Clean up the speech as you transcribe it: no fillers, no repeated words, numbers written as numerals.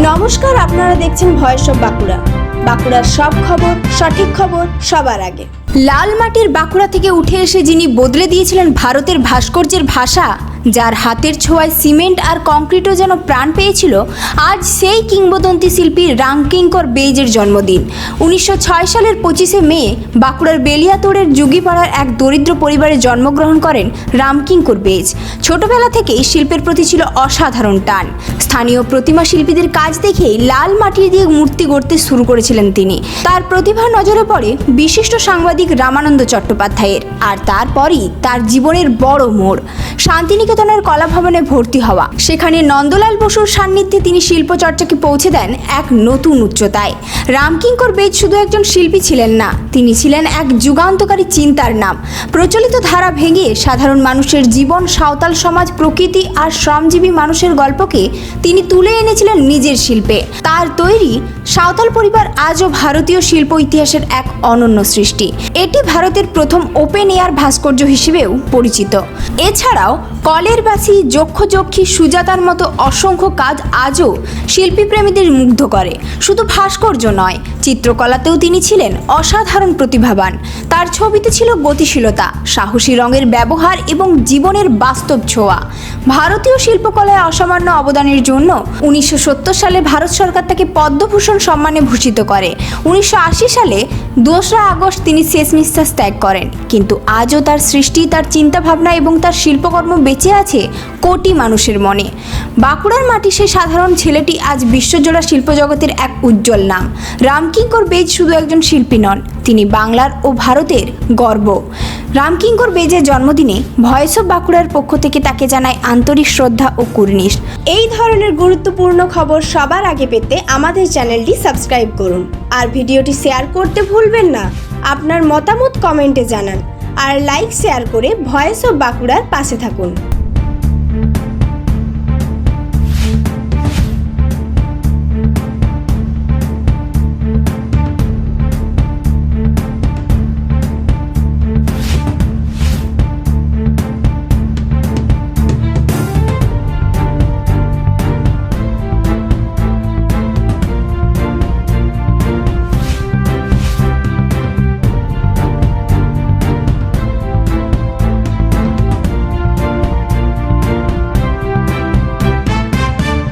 নমস্কার, আপনারা দেখছেন ভয়েস অফ বাঁকুড়া। বাঁকুড়ার সব খবর, সঠিক খবর সবার আগে। লাল মাটির বাঁকুড়া থেকে উঠে এসে যিনি বদলে দিয়েছিলেন ভারতের ভাস্কর্যের ভাষা, যার হাতের ছোঁয়ায় সিমেন্ট আর কংক্রিটও যেন প্রাণ পেয়েছিল, আজ সেই কিংবদন্তি শিল্পী রামকিঙ্কর বেইজের জন্মদিন। 1906 সালের 25শে মে বাঁকুড়ার বেলিয়াতোড়ের যুগিপাড়ার এক দরিদ্র পরিবারে জন্মগ্রহণ করেন রামকিঙ্কর বেইজ। ছোটবেলা থেকেই শিল্পের প্রতি ছিল অসাধারণ টান। স্থানীয় প্রতিমা শিল্পীদের কাজ দেখেই লাল মাটি দিয়ে মূর্তি গড়তে শুরু করেছিলেন তিনি। তার প্রতিভা নজরে পড়ে বিশিষ্ট সাংবাদিক রামানন্দ চট্টোপাধ্যায়ের, আর তারপরই তার জীবনের বড় মোড় শান্তিনিকেতনের কলাভবনে ভর্তি হওয়া। সেখানে নন্দলাল বসুর সান্নিধ্যে তিনি শিল্পচর্চাকে পৌঁছে দেন এক নতুন উচ্চতায়। রামকিঙ্কর বেইজ শুধু একজন শিল্পী ছিলেন না, তিনি ছিলেন এক যুগান্তকারী চিন্তার নাম। প্রচলিত ধারা ভেঙে সাধারণ মানুষের জীবন, সাঁওতাল সমাজ, প্রকৃতি আর শ্রমজীবী মানুষের গল্পকে তিনি তুলে এনেছিলেন নিজের শিল্পে। তার তৈরি সাঁওতাল পরিবার আজও ভারতীয় শিল্প ইতিহাসের এক অনন্য সৃষ্টি। এটি ভারতের প্রথম ওপেন এয়ার ভাস্কর্য হিসেবেও পরিচিত। এছাড়াও কলের বাসি, যক্ষযক্ষী, সুজাতার মতো অসংখ্য কাজ আজও শিল্পীপ্রেমীদের মুগ্ধ করে। শুধু ভাস্কর্য নয়, চিত্রকলাতেও তিনি ছিলেন অসাধারণ প্রতিভাবান। তার ছবিতে ছিল গতিশীলতা, সাহসী রঙের ব্যবহার এবং জীবনের বাস্তব ছোঁয়া। ভারতীয় শিল্পকলায় অসামান্য অবদানের জন্য 1970 সালে ভারত সরকার তাকে পদ্মভূষণ সম্মানে ভূষিত করে। 1980 সালে 2রা আগস্ট তিনি শেষ নিঃশ্বাস ত্যাগ করেন, কিন্তু আজও তার সৃষ্টি, তার চিন্তাভাবনা এবং তার শিল্পকর্ম বেঁচে আছে কোটি মানুষের মনে। বাঁকুড়ার মাটি সেই সাধারণ ছেলেটি আজ বিশ্বজোড়া শিল্পজগতের এক উজ্জ্বল নাম। রামকিঙ্কর বেইজ শুধু একজন শিল্পী নন, তিনি বাংলার ও ভারতের গর্ব। রামকিঙ্কর বেইজের জন্মদিনে ভয়েস অফ বাঁকুড়ার পক্ষ থেকে তাকে জানায় আন্তরিক শ্রদ্ধা ও কুর্নিশ। এই ধরনের গুরুত্বপূর্ণ খবর সবার আগে পেতে আমাদের চ্যানেলটি সাবস্ক্রাইব করুন আর ভিডিওটি শেয়ার করতে ভুলবেন না। আপনার মতামত কমেন্টে জানান আর লাইক শেয়ার করে ভয়েস অফ বাঁকুড়ার পাশে থাকুন।